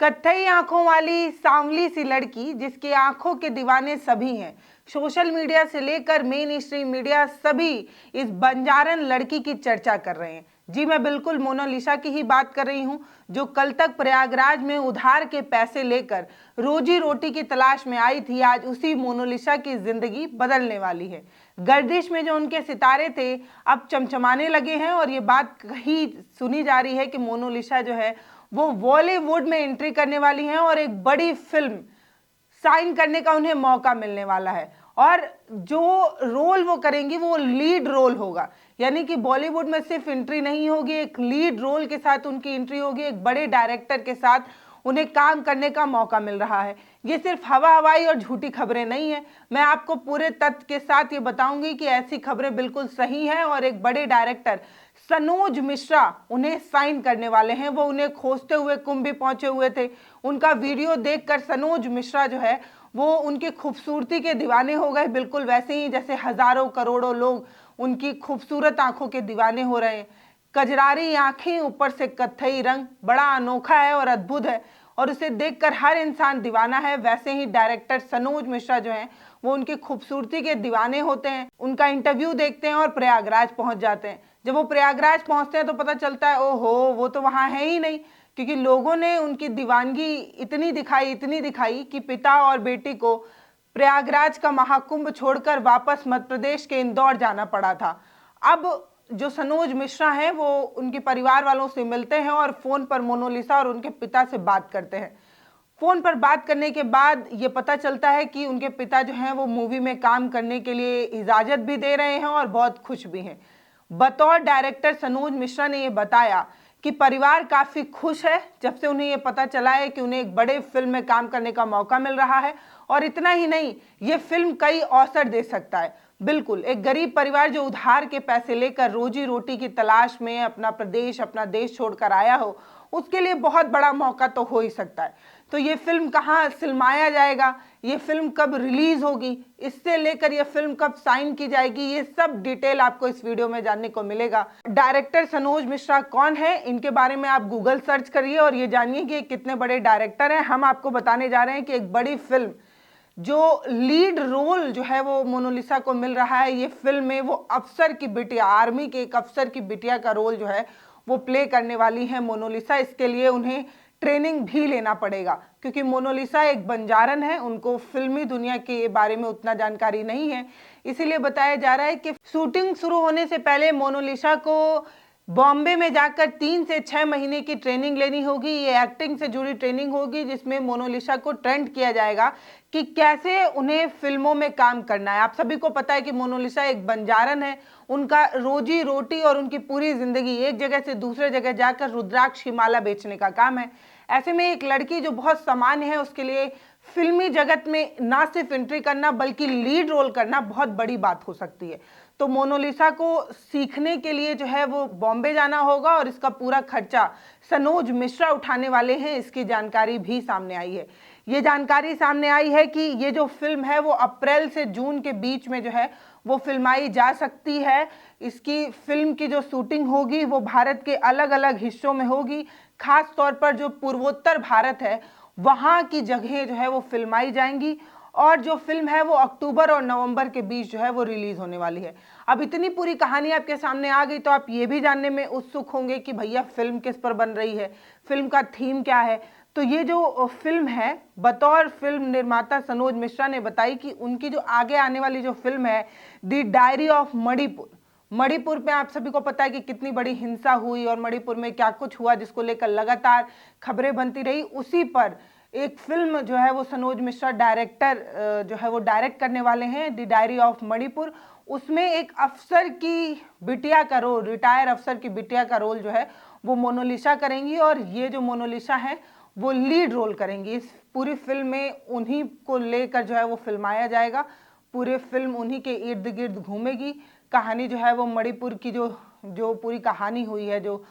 कत्थई आंखों वाली सांवली सी लड़की जिसकी आंखों के दीवाने सभी हैं। सोशल मीडिया से लेकर मेन स्ट्रीम मीडिया सभी इस बंजारन लड़की की चर्चा कर रहे हैं। जी मैं बिल्कुल मोनालिसा की ही बात कर रही हूं, जो कल तक प्रयागराज में उधार के पैसे लेकर रोजी रोटी की तलाश में आई थी। आज उसी मोनालिसा की जिंदगी बदलने वाली है। गर्दिश में जो उनके सितारे थे अब चमचमाने लगे हैं और ये बात कही सुनी जा रही है कि मोनालिसा जो है वो बॉलीवुड में एंट्री करने वाली हैं और एक बड़ी फिल्म साइन करने का उन्हें मौका मिलने वाला है। और जो रोल वो करेंगी वो लीड रोल होगा, यानी कि बॉलीवुड में सिर्फ एंट्री नहीं होगी, एक लीड रोल के साथ उनकी एंट्री होगी। एक बड़े डायरेक्टर के साथ उन्हें काम करने का मौका मिल रहा है। ये सिर्फ हवा हवाई और झूठी खबरें नहीं है, मैं आपको पूरे तथ्य के साथ ये बताऊंगी कि ऐसी खबरें बिल्कुल सही हैं और एक बड़े डायरेक्टर सनोज मिश्रा उन्हें साइन करने वाले हैं। वो उन्हें खोजते हुए कुंभ भी पहुंचे हुए थे। उनका वीडियो देखकर सनोज मिश्रा जो है वो उनकी खूबसूरती के दीवाने हो गए, बिल्कुल वैसे ही जैसे हजारों करोड़ों लोग उनकी खूबसूरत आंखों के दीवाने हो रहे हैं। कजरारी आंखें, ऊपर से कत्थई रंग, बड़ा अनोखा है और अद्भुत है और उसे देखकर हर इंसान दीवाना है। वैसे ही डायरेक्टर सनोज मिश्रा जो हैं वो उनकी खूबसूरती के दीवाने होते हैं। उनका इंटरव्यू देखते हैं और प्रयागराज पहुंच जाते हैं। जब वो प्रयागराज पहुंचते हैं तो पता चलता है ओहो वो तो वहां है ही नहीं, क्योंकि लोगों ने उनकी दीवानगी इतनी दिखाई कि पिता और बेटी को प्रयागराज का महाकुंभ छोड़कर वापस मध्य प्रदेश के इंदौर जाना पड़ा था। अब जो सनोज मिश्रा हैं वो उनके परिवार वालों से मिलते हैं और फोन पर मोनालिसा और उनके पिता से बात करते हैं। फोन पर बात करने के बाद ये पता चलता है कि उनके पिता जो हैं वो मूवी में काम करने के लिए इजाजत भी दे रहे हैं और बहुत खुश भी हैं। बतौर डायरेक्टर सनोज मिश्रा ने ये बताया कि परिवार काफी खुश है जब से उन्हें ये पता चला है कि उन्हें एक बड़े फिल्म में काम करने का मौका मिल रहा है। और इतना ही नहीं, ये फिल्म कई अवसर दे सकता है। बिल्कुल, एक गरीब परिवार जो उधार के पैसे लेकर रोजी रोटी की तलाश में अपना देश छोड़कर आया हो, उसके लिए बहुत बड़ा मौका तो हो ही सकता है। तो ये फिल्म कहाँ फिल्माया जाएगा, ये फिल्म कब रिलीज होगी, इससे लेकर ये फिल्म कब साइन की जाएगी, ये सब डिटेल आपको इस वीडियो में जानने को मिलेगा। डायरेक्टर सनोज मिश्रा कौन है, इनके बारे में आप गूगल सर्च करिए और ये जानिए कि कितने बड़े डायरेक्टर हैं। हम आपको बताने जा रहे हैं कि एक बड़ी फिल्म जो लीड रोल जो है वो मोनालिसा को मिल रहा है, ये फिल्म में वो अफसर की बिटिया, आर्मी के एक अफसर की बिटिया का रोल जो है वो प्ले करने वाली है मोनालिसा। इसके लिए उन्हें ट्रेनिंग भी लेना पड़ेगा, क्योंकि मोनालिसा एक बंजारन है, उनको फिल्मी दुनिया के बारे में उतना जानकारी नहीं है। इसीलिए बताया जा रहा है कि शूटिंग शुरू होने से पहले मोनालिसा को बॉम्बे में जाकर 3 से 6 महीने की ट्रेनिंग लेनी होगी। ये एक्टिंग से जुड़ी ट्रेनिंग होगी जिसमें मोनालिसा को ट्रेंड किया जाएगा कि कैसे उन्हें फिल्मों में काम करना है। आप सभी को पता है कि मोनालिसा एक बंजारन है, उनका रोजी रोटी और उनकी पूरी जिंदगी एक जगह से दूसरे जगह जाकर रुद्राक्ष की माला बेचने का काम है। ऐसे में एक लड़की जो बहुत सामान्य है, उसके लिए फिल्मी जगत में ना सिर्फ एंट्री करना बल्कि लीड रोल करना बहुत बड़ी बात हो सकती है। तो मोनालिसा को सीखने के लिए जो है वो बॉम्बे जाना होगा और इसका पूरा खर्चा सनोज मिश्रा उठाने वाले हैं, इसकी जानकारी भी सामने आई है। ये जानकारी सामने आई है कि ये जो फिल्म है वो अप्रैल से जून के बीच में जो है वो फिल्माई जा सकती है। इसकी फिल्म की जो शूटिंग होगी वो भारत के अलग अलग हिस्सों में होगी, खास तौर पर जो पूर्वोत्तर भारत है वहाँ की जगह जो है वो फिल्माई जाएंगी और जो फिल्म है वो अक्टूबर और नवंबर के बीच जो है वो रिलीज होने वाली है। अब इतनी पूरी कहानी आपके सामने आ गई तो आप ये भी जानने में उत्सुक होंगे कि भैया फिल्म किस पर बन रही है, फिल्म का थीम क्या है। तो ये जो फिल्म है, बतौर फिल्म निर्माता सनोज मिश्रा ने बताई कि उनकी जो आगे आने वाली जो फिल्म है the diary of Manipur, Manipur में आप सभी को पता है कि कितनी बड़ी हिंसा हुई और मणिपुर में क्या कुछ हुआ जिसको लेकर लगातार खबरें बनती रही, उसी पर एक फिल्म जो है वो सनोज मिश्रा डायरेक्टर जो है वो डायरेक्ट करने वाले हैं, द डायरी ऑफ मणिपुर। उसमें एक अफसर की बिटिया का रोल, रिटायर अफसर की बिटिया का रोल जो है वो मोनालिसा करेंगी और ये जो मोनालिसा है वो लीड रोल करेंगी। इस पूरी फिल्म में उन्हीं को लेकर जो है वो फिल्माया जाएगा, पूरी फिल्म उन्हीं के इर्द गिर्द घूमेगी। कहानी जो है वो मणिपुर की जो पूरी कहानी हुई है, जो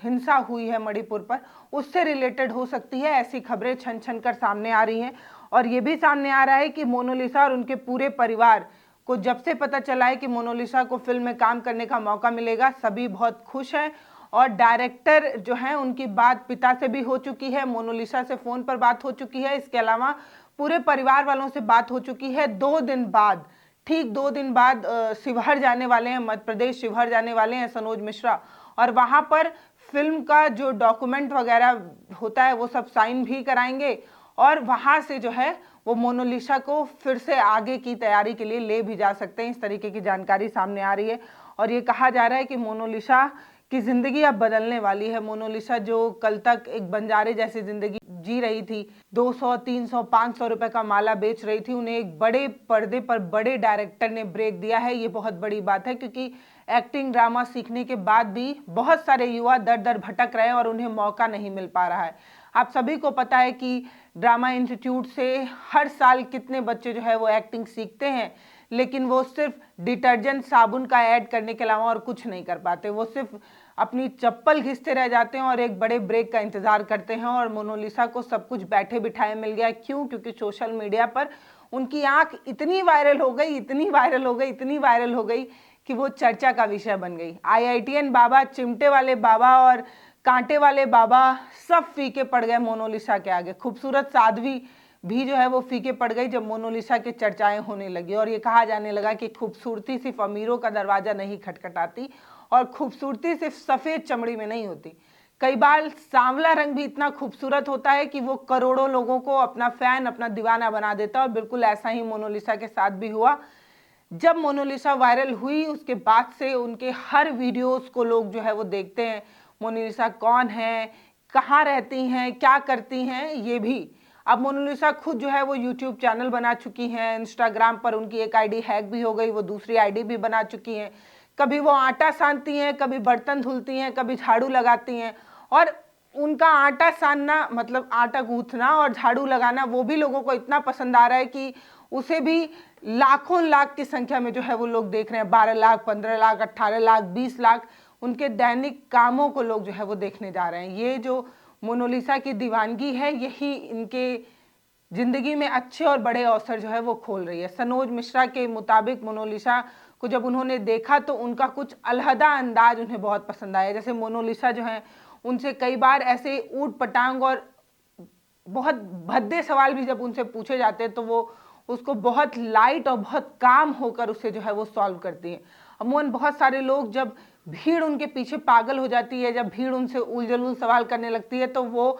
हिंसा हुई है मणिपुर पर, उससे रिलेटेड हो सकती है। ऐसी खबरें छन छन कर सामने आ रही हैं और ये भी सामने आ रहा है कि मोनालिसा और उनके पूरे परिवार को जब से पता चला है कि मोनालिसा को फिल्म में काम करने का मौका मिलेगा, सभी बहुत खुश हैं और डायरेक्टर जो हैं उनकी बात पिता से भी हो चुकी है, मोनालिसा से फ़ोन पर बात हो चुकी है, इसके अलावा पूरे परिवार वालों से बात हो चुकी है। 2 दिन बाद, ठीक 2 दिन बाद शिवहर जाने वाले हैं, मध्य प्रदेश शिवहर जाने वाले हैं सनोज मिश्रा, और वहाँ पर फिल्म का जो डॉक्यूमेंट वगैरह होता है वो सब साइन भी कराएंगे, और वहाँ से जो है वो मोनालिसा को फिर से आगे की तैयारी के लिए ले भी जा सकते हैं। इस तरीके की जानकारी सामने आ रही है और ये कहा जा रहा है कि मोनालिसा की ज़िंदगी अब बदलने वाली है। मोनालिसा जो कल तक एक बंजारे जैसी ज़िंदगी जी रही थी, 200, 300, 500 रुपए का माला बेच रही थी, उन्हें एक बड़े पर्दे पर बड़े डायरेक्टर ने ब्रेक दिया है। ये बहुत बड़ी बात है क्योंकि एक्टिंग ड्रामा सीखने के बाद भी बहुत सारे युवा दर दर भटक रहे हैं और उन्हें मौका नहीं मिल पा रहा है। आप सभी को पता है कि ड्रामा इंस्टीट्यूट से हर साल कितने बच्चे जो है वो एक्टिंग सीखते हैं, लेकिन वो सिर्फ डिटर्जेंट साबुन का ऐड करने के अलावा और कुछ नहीं कर पाते। वो सिर्फ अपनी चप्पल घिसते रह जाते हैं और एक बड़े ब्रेक का इंतजार करते हैं। और मोनालिसा को सब कुछ बैठे बिठाए मिल गया। क्यों? क्योंकि सोशल मीडिया पर उनकी आंख इतनी वायरल हो गई, इतनी वायरल हो गई, इतनी वायरल हो गई कि वो चर्चा का विषय बन गई। IITN बाबा, चिमटे वाले बाबा और कांटे वाले बाबा सब फीके पड़ गए मोनालिसा के आगे। खूबसूरत साध्वी भी जो है वो फीके पड़ गई जब मोनालिसा की चर्चाएं होने लगी और ये कहा जाने लगा कि खूबसूरती सिर्फ अमीरों का दरवाजा नहीं खटखटाती और खूबसूरती सिर्फ सफ़ेद चमड़ी में नहीं होती। कई बार सांवला रंग भी इतना खूबसूरत होता है कि वो करोड़ों लोगों को अपना फैन, अपना दीवाना बना देता है। और बिल्कुल ऐसा ही मोनालिसा के साथ भी हुआ। जब मोनालिसा वायरल हुई उसके बाद से उनके हर वीडियोस को लोग जो है वो देखते हैं। मोनालिसा कौन है, कहाँ रहती हैं, क्या करती हैं, ये भी। अब मोनालिसा खुद जो है वो यूट्यूब चैनल बना चुकी हैं। इंस्टाग्राम पर उनकी एक आईडी हैक भी हो गई, वो दूसरी आईडी भी बना चुकी हैं। कभी वो आटा सानती हैं, कभी बर्तन धुलती हैं, कभी झाड़ू लगाती हैं। और उनका आटा सानना मतलब आटा गूंथना और झाड़ू लगाना वो भी लोगों को इतना पसंद आ रहा है कि उसे भी लाखों लाख की संख्या में जो है वो लोग देख रहे हैं। 12 लाख, 15 लाख, 18 लाख, 20 लाख उनके दैनिक कामों को लोग जो है वो देखने जा रहे हैं। ये जो मोनालिसा की दीवानगी है यही इनके जिंदगी में अच्छे और बड़े अवसर जो है वो खोल रही है। सनोज मिश्रा के मुताबिक मोनालिसा को जब उन्होंने देखा तो उनका कुछ अलहदा अंदाज उन्हें बहुत पसंद आया। जैसे मोनालिसा जो है उनसे कई बार ऐसे ऊट पटांग और बहुत भद्दे सवाल भी जब उनसे पूछे जाते हैं तो वो उसको बहुत लाइट और बहुत काम होकर उसे जो है वो सॉल्व करती है। अमूमन बहुत सारे लोग जब भीड़ उनके पीछे पागल हो जाती है, जब भीड़ उनसे उलझुल सवाल करने लगती है तो वो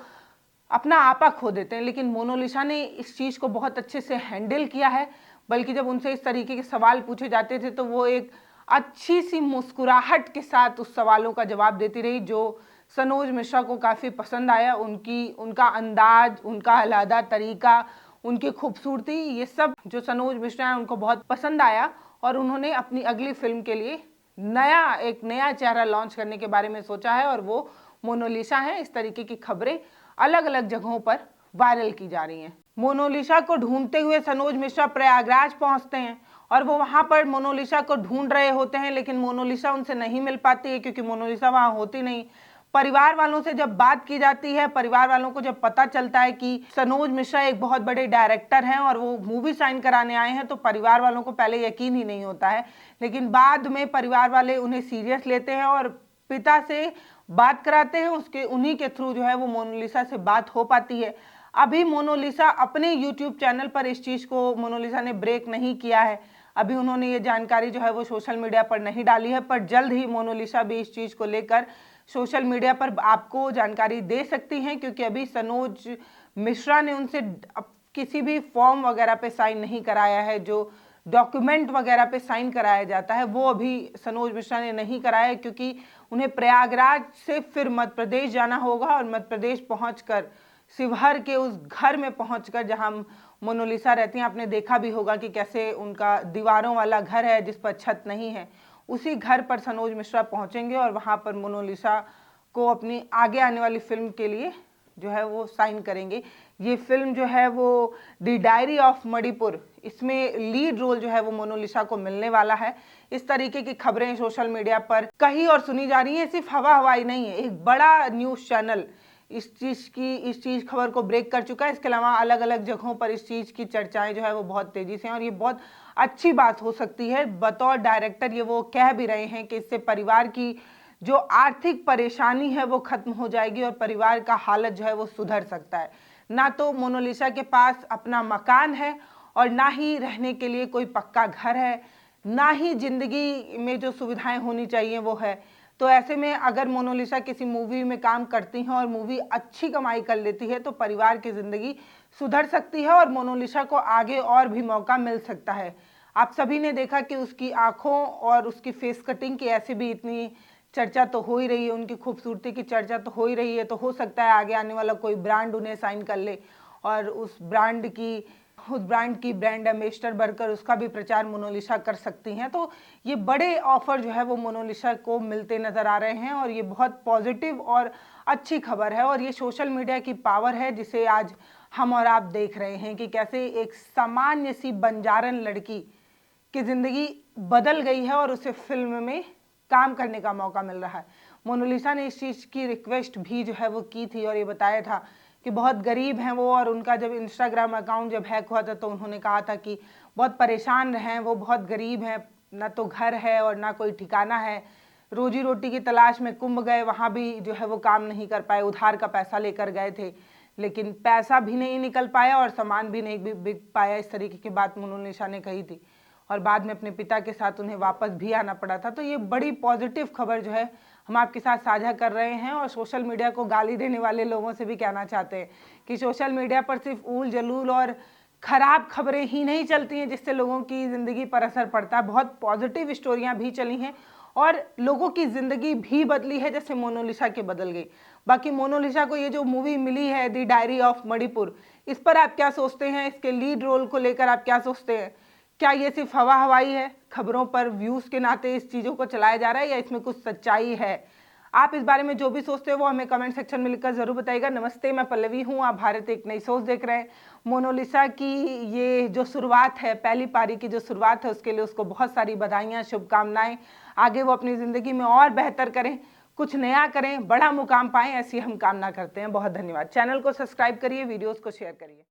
अपना आपा खो देते हैं। लेकिन मोनालिसा ने इस चीज़ को बहुत अच्छे से हैंडल किया है। बल्कि जब उनसे इस तरीके के सवाल पूछे जाते थे तो वो एक अच्छी सी मुस्कुराहट के साथ उस सवालों का जवाब देती रही, जो सनोज मिश्रा को काफ़ी पसंद आया। उनका अंदाज, उनका अलहदा तरीका, उनकी खूबसूरती, ये सब जो सनोज मिश्रा है उनको बहुत पसंद आया। और उन्होंने अपनी अगली फिल्म के लिए एक नया चेहरा लॉन्च करने के बारे में सोचा है और वो मोनालिसा है। इस तरीके की खबरें अलग अलग जगहों पर वायरल की जा रही हैं। मोनालिसा को ढूंढते हुए सनोज मिश्रा प्रयागराज पहुंचते हैं और वो वहां पर मोनालिसा को ढूंढ रहे होते हैं, लेकिन मोनालिसा उनसे नहीं मिल पाती है क्योंकि मोनालिसा वहां होती नहीं। परिवार वालों से जब बात की जाती है, परिवार वालों को जब पता चलता है कि सनोज मिश्रा एक बहुत बड़े डायरेक्टर हैं और वो मूवी साइन कराने आए हैं, तो परिवार वालों को पहले यकीन ही नहीं होता है। लेकिन बाद में परिवार वाले उन्हें सीरियस लेते हैं और पिता से बात कराते हैं। उन्हीं के थ्रू जो है वो मोनालिसा से बात हो पाती है। अभी मोनालिसा अपने यूट्यूब चैनल पर इस चीज़ को मोनालिसा ने ब्रेक नहीं किया है। अभी उन्होंने ये जानकारी जो है वो सोशल मीडिया पर नहीं डाली है, पर जल्द ही मोनालिसा भी इस चीज़ को लेकर सोशल मीडिया पर आपको जानकारी दे सकती हैं। क्योंकि अभी सनोज मिश्रा ने उनसे किसी भी फॉर्म वगैरह पे साइन नहीं कराया है, जो डॉक्यूमेंट वगैरह पे साइन कराया जाता है वो अभी सनोज मिश्रा ने नहीं कराया है, क्योंकि उन्हें प्रयागराज से फिर मध्य प्रदेश जाना होगा और मध्य प्रदेश पहुंचकर शिवहर के उस घर में पहुंचकर जहां मोनालिसा रहती हैं, आपने देखा भी होगा कि कैसे उनका दीवारों वाला घर है जिस पर छत नहीं है, उसी घर पर सनोज मिश्रा पहुंचेंगे और वहां पर मोनालिसा को अपनी आगे आने वाली फिल्म के लिए जो है वो साइन करेंगे। ये फिल्म जो है वो द डायरी ऑफ मणिपुर, इसमें लीड रोल जो है वो मोनालिसा को मिलने वाला है। इस तरीके की खबरें सोशल मीडिया पर कही और सुनी जा रही हैं। सिर्फ हवा हवाई नहीं है, एक बड़ा न्यूज़ चैनल इस चीज़ खबर को ब्रेक कर चुका है। इसके अलावा अलग अलग जगहों पर इस चीज़ की चर्चाएं जो है वो बहुत तेज़ी से हैं और ये बहुत अच्छी बात हो सकती है। बतौर डायरेक्टर ये वो कह भी रहे हैं कि इससे परिवार की जो आर्थिक परेशानी है वो खत्म हो जाएगी और परिवार का हालत जो है वो सुधर सकता है। ना तो मोनालिसा के पास अपना मकान है और ना ही रहने के लिए कोई पक्का घर है, ना ही जिंदगी में जो सुविधाएं होनी चाहिए वो है। तो ऐसे में अगर मोनालिसा किसी मूवी में काम करती हैं और मूवी अच्छी कमाई कर लेती है तो परिवार की ज़िंदगी सुधर सकती है और मोनालिसा को आगे और भी मौका मिल सकता है। आप सभी ने देखा कि उसकी आंखों और उसकी फेस कटिंग की ऐसे भी इतनी चर्चा तो हो ही रही है, उनकी खूबसूरती की चर्चा तो हो ही रही है। तो हो सकता है आगे आने वाला कोई ब्रांड उन्हें साइन कर ले और उस ब्रांड की ब्रांड एम्बेसडर बनकर उसका भी प्रचार मोनालिसा कर सकती हैं। तो ये बड़े ऑफर जो है वो मोनालिसा को मिलते नज़र आ रहे हैं और ये बहुत पॉजिटिव और अच्छी खबर है। और ये सोशल मीडिया की पावर है जिसे आज हम और आप देख रहे हैं कि कैसे एक सामान्य सी बंजारन लड़की की ज़िंदगी बदल गई है और उसे फिल्म में काम करने का मौका मिल रहा है। मोनालिसा ने इस चीज़ की रिक्वेस्ट भी जो है वो की थी और ये बताया था कि बहुत गरीब हैं वो, और उनका जब इंस्टाग्राम अकाउंट जब हैक हुआ था तो उन्होंने कहा था कि बहुत परेशान हैं वो, बहुत गरीब हैं, ना तो घर है और ना कोई ठिकाना है, रोजी रोटी की तलाश में कुंभ गए, वहाँ भी जो है वो काम नहीं कर पाए, उधार का पैसा लेकर गए थे लेकिन पैसा भी नहीं निकल पाया और सामान भी नहीं बिक पाया। इस तरीके की बात मोनालिसा ने कही थी और बाद में अपने पिता के साथ उन्हें वापस भी आना पड़ा था। तो ये बड़ी पॉजिटिव खबर जो है हम आपके साथ साझा कर रहे हैं और सोशल मीडिया को गाली देने वाले लोगों से भी कहना चाहते हैं कि सोशल मीडिया पर सिर्फ ऊल जलूल और ख़राब खबरें ही नहीं चलती हैं जिससे लोगों की ज़िंदगी पर असर पड़ता है, बहुत पॉजिटिव स्टोरियाँ भी चली हैं और लोगों की ज़िंदगी भी बदली है जैसे मोनालिसा की बदल गई। बाकी मोनालिसा को ये जो मूवी मिली है द डायरी ऑफ मणिपुर, इस पर आप क्या सोचते हैं? इसके लीड रोल को लेकर आप क्या सोचते हैं? क्या ये सिर्फ हवा हवाई है, खबरों पर व्यूज़ के नाते इस चीज़ों को चलाया जा रहा है या इसमें कुछ सच्चाई है? आप इस बारे में जो भी सोचते हो वो हमें कमेंट सेक्शन में लिखकर ज़रूर बताइएगा। नमस्ते, मैं पल्लवी हूँ, आप भारत एक नई सोच देख रहे हैं। मोनालिसा की ये जो शुरुआत है, पहली पारी की जो शुरुआत है, उसके लिए उसको बहुत सारी बधाइयाँ, शुभकामनाएँ। आगे वो अपनी ज़िंदगी में और बेहतर करें, कुछ नया करें, बड़ा मुकाम पाएँ, ऐसी हम कामना करते हैं। बहुत धन्यवाद। चैनल को सब्सक्राइब करिए, वीडियोज़ को शेयर करिए।